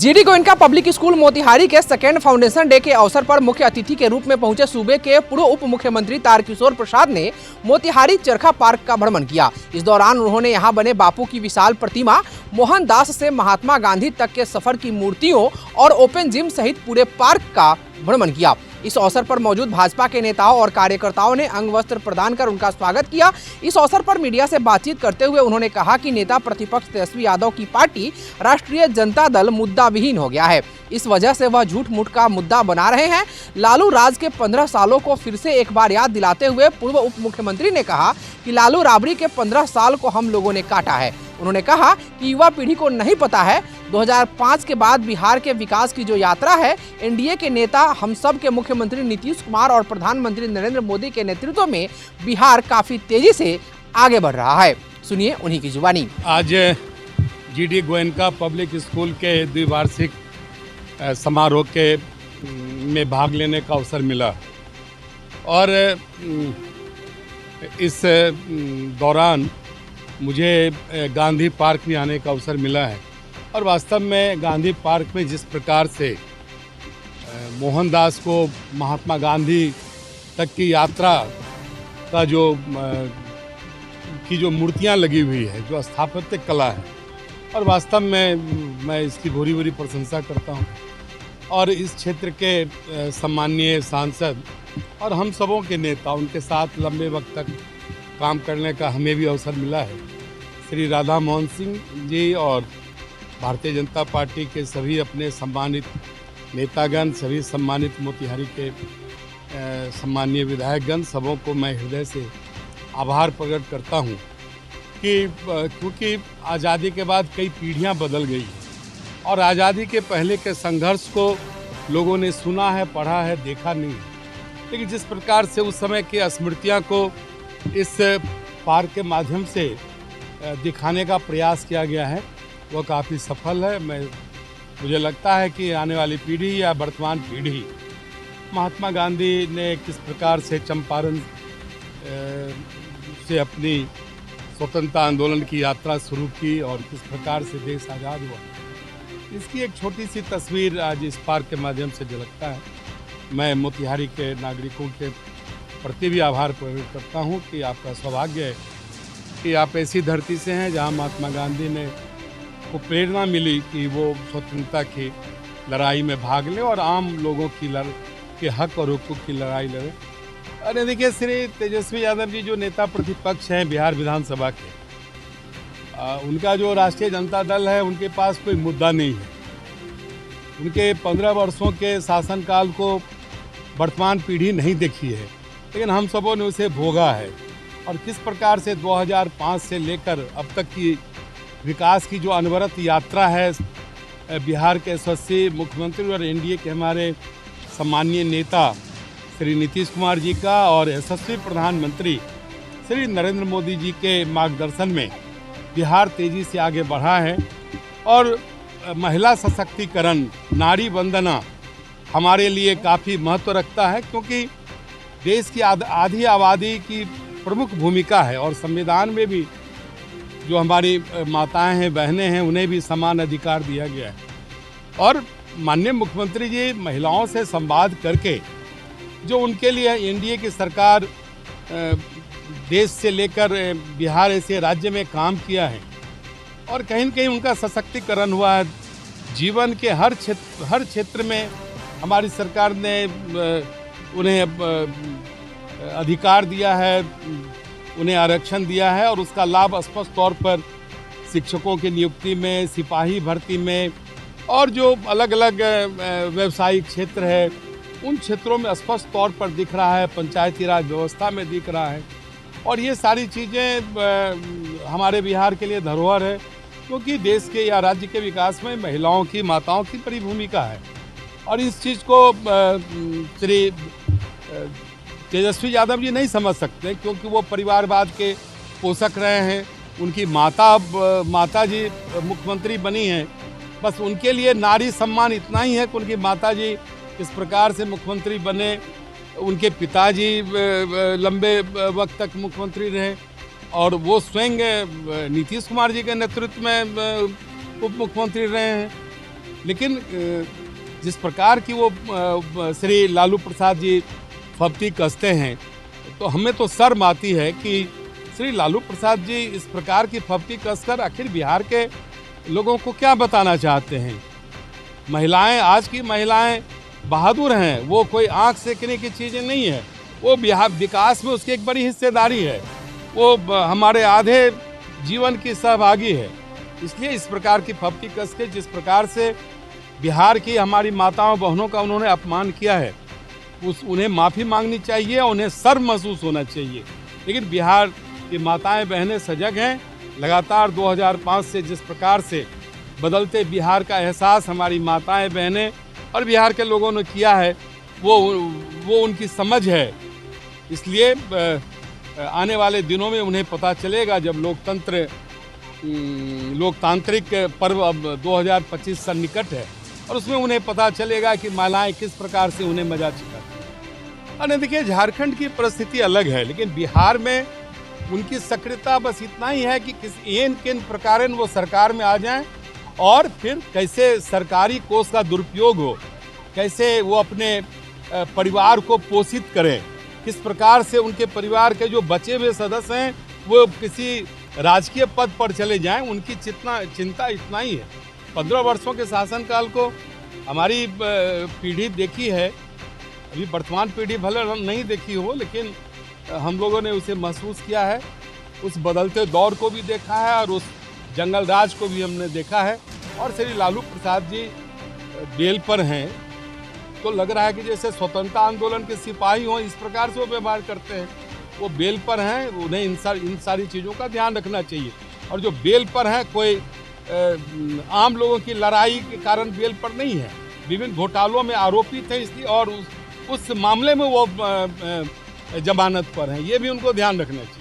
GD Goenka public school Motihari के second foundation day के अवसर पर मुख्य अतिथि के रूप में पहुंचे सूबे के पूर्व उप मुख्यमंत्री तारकिशोर प्रसाद ने मोतिहारी चरखा पार्क का भ्रमण किया। इस दौरान उन्होंने यहां बने बापू की विशाल प्रतिमा, मोहनदास से महात्मा गांधी तक के सफर की मूर्तियों और ओपन जिम सहित पूरे पार्क का भ्रमण किया। इस अवसर पर मौजूद भाजपा के नेताओं और कार्यकर्ताओं ने अंग वस्त्र प्रदान कर उनका स्वागत किया। इस अवसर पर मीडिया से बातचीत करते हुए उन्होंने कहा कि नेता प्रतिपक्ष तेजस्वी यादव की पार्टी राष्ट्रीय जनता दल मुद्दा विहीन हो गया है। इस वजह से वह झूठ मूठ का मुद्दा बना रहे हैं। लालू राज के 15 सालों को फिर से एक बार याद दिलाते हुए पूर्व उप मुख्यमंत्री ने कहा कि लालू राबड़ी के 15 साल को हम लोगों ने काटा है। उन्होंने कहा कि युवा पीढ़ी को नहीं पता है 2005 के बाद बिहार के विकास की जो यात्रा है, एनडीए के नेता हम सब के मुख्यमंत्री नीतीश कुमार और प्रधानमंत्री नरेंद्र मोदी के नेतृत्व में बिहार काफी तेजी से आगे बढ़ रहा है। सुनिए उन्हीं की जुबानी। आज जीडी गोयनका पब्लिक स्कूल के द्विवार्षिक समारोह के में भाग लेने का अवसर मिला और इस दौरान मुझे गांधी पार्क में आने का अवसर मिला है और वास्तव में गांधी पार्क में जिस प्रकार से मोहनदास को महात्मा गांधी तक की यात्रा का जो मूर्तियां लगी हुई है, जो स्थापत्य कला है, और वास्तव में मैं इसकी भूरी भूरी प्रशंसा करता हूं। और इस क्षेत्र के सम्माननीय सांसद और हम सबों के नेता, उनके साथ लंबे वक्त तक काम करने का हमें भी अवसर मिला है। श्री राधा मोहन सिंह जी और भारतीय जनता पार्टी के सभी अपने सम्मानित नेतागण, सभी सम्मानित मोतिहारी के सम्मानीय विधायकगण, सबों को मैं हृदय से आभार प्रकट करता हूं कि क्योंकि आज़ादी के बाद कई पीढ़ियां बदल गई हैं और आज़ादी के पहले के संघर्ष को लोगों ने सुना है, पढ़ा है, देखा नहीं है, लेकिन जिस प्रकार से उस समय की स्मृतियां को इस पार्क के माध्यम से दिखाने का प्रयास किया गया है, वह काफ़ी सफल है। मुझे लगता है कि आने वाली पीढ़ी या वर्तमान पीढ़ी महात्मा गांधी ने किस प्रकार से चंपारण से अपनी स्वतंत्रता आंदोलन की यात्रा शुरू की और किस प्रकार से देश आज़ाद हुआ, इसकी एक छोटी सी तस्वीर आज इस पार्क के माध्यम से झलकता है। मैं मोतिहारी के नागरिकों के प्रति भी आभार प्रकट करता हूं कि आपका सौभाग्य है कि आप ऐसी धरती से हैं जहां महात्मा गांधी ने को प्रेरणा मिली कि वो स्वतंत्रता की लड़ाई में भाग लें और आम लोगों के हक और हुकूक की लड़ाई लड़ें। अरे देखिए, श्री तेजस्वी यादव जी जो नेता प्रतिपक्ष हैं बिहार विधानसभा के, उनका जो राष्ट्रीय जनता दल है, उनके पास कोई मुद्दा नहीं है। उनके 15 वर्षों के शासनकाल को वर्तमान पीढ़ी नहीं देखी है, लेकिन हम सबों ने उसे भोगा है और किस प्रकार से 2005 से लेकर अब तक की विकास की जो अनवरत यात्रा है बिहार के यशस्वी मुख्यमंत्री और एनडीए के हमारे सम्मानीय नेता श्री नीतीश कुमार जी का और यशस्वी प्रधानमंत्री श्री नरेंद्र मोदी जी के मार्गदर्शन में बिहार तेजी से आगे बढ़ा है। और महिला सशक्तिकरण, नारी वंदना हमारे लिए काफ़ी महत्व रखता है, क्योंकि देश की आधी आबादी की प्रमुख भूमिका है और संविधान में भी जो हमारी माताएं हैं, बहनें हैं, उन्हें भी समान अधिकार दिया गया है। और माननीय मुख्यमंत्री जी महिलाओं से संवाद करके जो उनके लिए एनडीए की सरकार देश से लेकर बिहार ऐसे राज्य में काम किया है और कहीं न कहीं उनका सशक्तिकरण हुआ है। जीवन के हर क्षेत्र में हमारी सरकार ने उन्हें अधिकार दिया है, उन्हें आरक्षण दिया है और उसका लाभ स्पष्ट तौर पर शिक्षकों की नियुक्ति में, सिपाही भर्ती में और जो अलग अलग व्यवसायिक क्षेत्र है उन क्षेत्रों में स्पष्ट तौर पर दिख रहा है, पंचायती राज व्यवस्था में दिख रहा है। और ये सारी चीज़ें हमारे बिहार के लिए धरोहर है, क्योंकि देश के या राज्य के विकास में महिलाओं की, माताओं की बड़ी भूमिका है। और इस चीज़ को श्री तेजस्वी यादव जी नहीं समझ सकते, क्योंकि वो परिवारवाद के पोषक रहे हैं। उनकी माता जी मुख्यमंत्री बनी हैं, बस उनके लिए नारी सम्मान इतना ही है कि उनकी माता जी इस प्रकार से मुख्यमंत्री बने। उनके पिताजी लंबे वक्त तक मुख्यमंत्री रहे और वो स्वयं नीतीश कुमार जी के नेतृत्व में उप मुख्यमंत्री रहे हैं। लेकिन जिस प्रकार की वो श्री लालू प्रसाद जी फब्ती कसते हैं, तो हमें तो शर्म आती है कि श्री लालू प्रसाद जी इस प्रकार की फब्ती कसकर आखिर बिहार के लोगों को क्या बताना चाहते हैं। महिलाएं, आज की महिलाएं बहादुर हैं, वो कोई आंख सेकने की चीज़ें नहीं है, वो बिहार विकास में उसकी एक बड़ी हिस्सेदारी है, वो हमारे आधे जीवन की सहभागी है। इसलिए इस प्रकार की फब्ती कस के जिस प्रकार से बिहार की हमारी माताओं बहनों का उन्होंने अपमान किया है, उन्हें माफ़ी मांगनी चाहिए, उन्हें शर्म महसूस होना चाहिए। लेकिन बिहार की माताएं बहनें सजग हैं। लगातार 2005 से जिस प्रकार से बदलते बिहार का एहसास हमारी माताएं बहनें और बिहार के लोगों ने किया है, वो उनकी समझ है। इसलिए आने वाले दिनों में उन्हें पता चलेगा, जब लोकतांत्रिक पर्व अब 2025 सन्निकट है, और उसमें उन्हें पता चलेगा कि महिलाएं किस प्रकार से उन्हें मजा चुकाती हैं। और देखिए, झारखंड की परिस्थिति अलग है, लेकिन बिहार में उनकी सक्रियता बस इतना ही है कि किन प्रकार वो सरकार में आ जाएं, और फिर कैसे सरकारी कोष का दुरुपयोग हो, कैसे वो अपने परिवार को पोषित करें, किस प्रकार से उनके परिवार के जो बचे हुए सदस्य हैं वो किसी राजकीय पद पर चले जाएं, उनकी चिंता इतना ही है। 15 वर्षों के शासनकाल को हमारी पीढ़ी देखी है, अभी वर्तमान पीढ़ी भले नहीं देखी हो, लेकिन हम लोगों ने उसे महसूस किया है। उस बदलते दौर को भी देखा है और उस जंगल राज को भी हमने देखा है। और श्री लालू प्रसाद जी बेल पर हैं, तो लग रहा है कि जैसे स्वतंत्रता आंदोलन के सिपाही हों, इस प्रकार से वो व्यवहार करते हैं। वो बेल पर हैं, उन्हें इन सारी चीज़ों का ध्यान रखना चाहिए। और जो बेल पर हैं, कोई आम लोगों की लड़ाई के कारण बेल पर नहीं है, विभिन्न घोटालों में आरोपित है, इसलिए और उस मामले में वो जमानत पर हैं। ये भी उनको ध्यान रखना चाहिए।